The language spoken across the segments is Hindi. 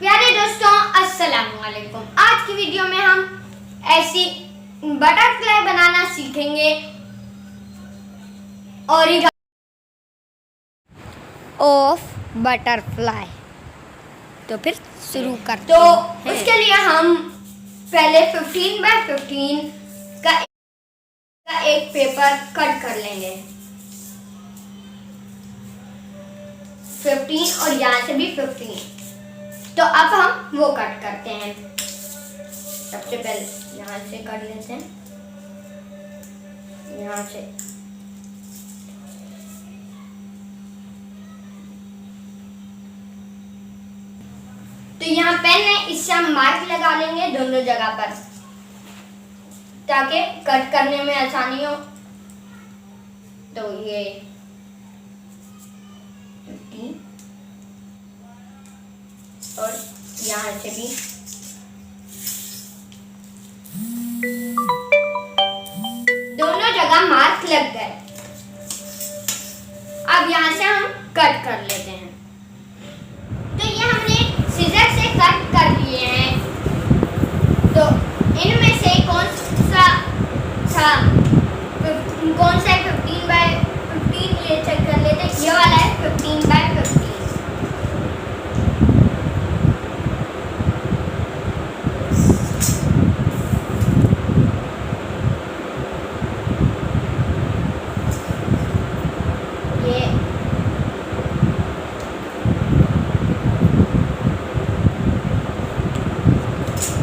प्यारे दोस्तों, अस्सलाम वालेकुम। आज की वीडियो में हम ऐसी बटरफ्लाई बनाना सीखेंगे। Origami of butterfly. तो फिर शुरू करते हैं। उसके लिए हम पहले 15 बाय 15 का एक पेपर कट कर लेंगे। 15 और यहाँ से भी 15। तो अब हम वो कट करते हैं। सबसे पहले यहाँ से कर लेते हैं, यहाँ से। तो यहाँ पेन है, इससे हम मार्क लगा लेंगे दोनों जगह पर ताकि कट करने में आसानी हो। तो ये 15 और यहाँ से भी दोनों जगह मार्क लग गए। अब यहाँ से हम कट कर लेते हैं। तो ये हमने सीजर से कट कर लिए हैं। तो इनमें से कौन सा 15 बाय 15 ये चेक कर लेते हैं। ये वाला है 15 बाय 15।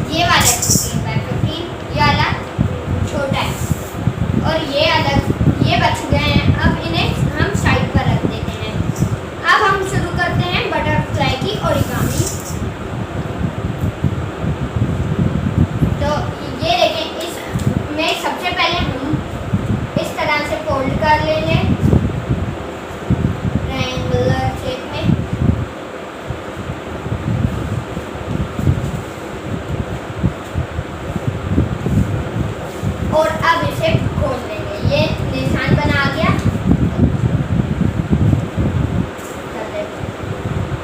ये वाला 15 बाय 15, ये वाला छोटा है और ये अलग, ये बच गए हैं। अब इन्हें हम साइड पर रख देते हैं। अब हम शुरू करते हैं बटरफ्लाई की ओरिगामी। तो ये देखें, इसमें सबसे पहले हम इस तरह से फोल्ड कर लेंगे ट्रायंगुलर शेप में। और अब इसे खोल लेंगे। ये निशान बना गया।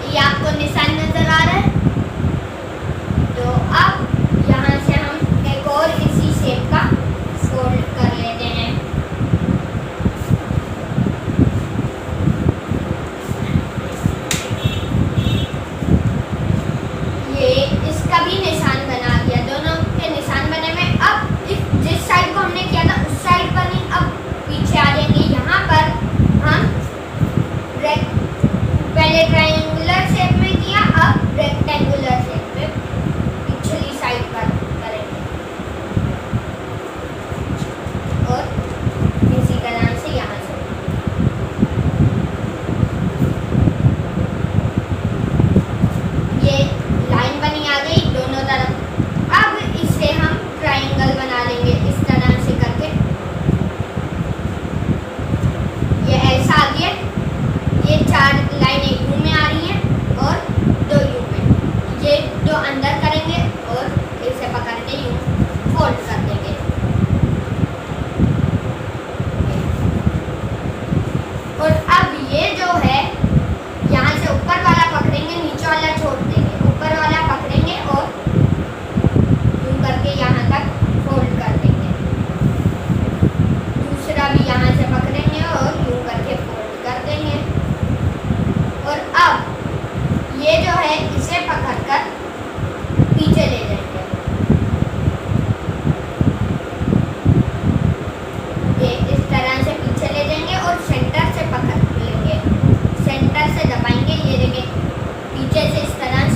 ये आपको निशान नजर आ रहा है। तो अब यहाँ से हम एक और इसी शेप का फोल्ड कर लेते हैं। ये इसका भी निशान बना गया, दोनों के निशान बने में। अब जिस साइड को हमने किया था उस साइड पर नहीं, अब पीछे आ जाएंगे। यहाँ पर हम पहले ट्रायंगुलर शेप में किया, अब रेक्टेंगुलर शेप में पिछली साइड पर करेंगे। और इसी तरह से यहाँ से ये लाइन बनी आ गई दोनों तरफ। अब इससे हम ट्रायंगल बना लेंगे इस तरह से करके। ये ऐसा आ गया। ये 4 लाइनें यू में आ रही हैं और 2 यू में। ये 2 अंदर करेंगे और इसे पकड़ के यूं फोल्ड कर देंगे। और अब ये जो है, यहाँ से ऊपर वाला पकड़ेंगे, नीचे वाला छोड़ देंगे। ऊपर वाला पकड़ेंगे और यूं करके यहाँ तक फोल्ड कर देंगे। दूसरा भी यहाँ से पकड़ेंगे और यूं करके फोल्ड कर देंगे। और अब ये जो है, इसे पकड़कर पीछे ले जाएंगे। ये इस तरह से पीछे ले जाएंगे और सेंटर से पकड़ लेंगे। सेंटर से दबाएंगे। ये देखिए, पीछे से इस तरह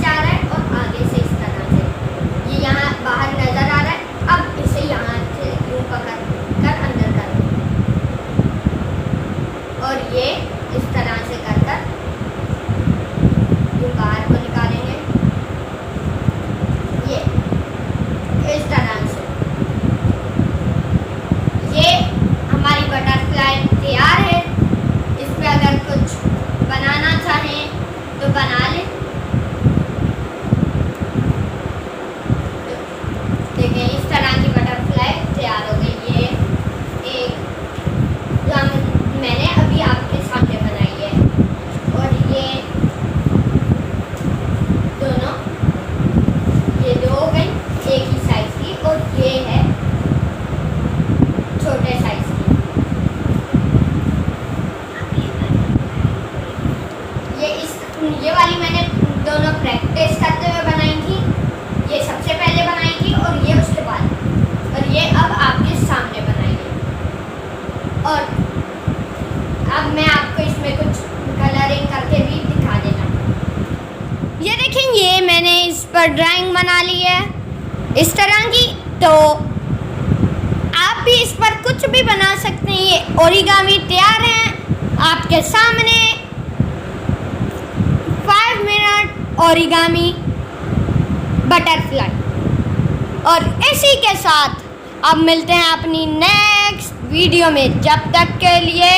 टेस्ट करते हुए बनाई थी, ये सबसे पहले बनाई थी और ये उसके बाद, और ये अब आपके सामने बनाई है। और अब मैं आपको इसमें कुछ कलरिंग करके भी दिखा देता हूँ। ये देखें, ये मैंने इस पर ड्राइंग बना ली है इस तरह की। तो आप भी इस पर कुछ भी बना सकते हैं। ये ओरिगामी तैयार है आपके सामने। 5 मिनट ओरिगामी बटरफ्लाई। और इसी के साथ अब मिलते हैं अपनी नेक्स्ट वीडियो में। जब तक के लिए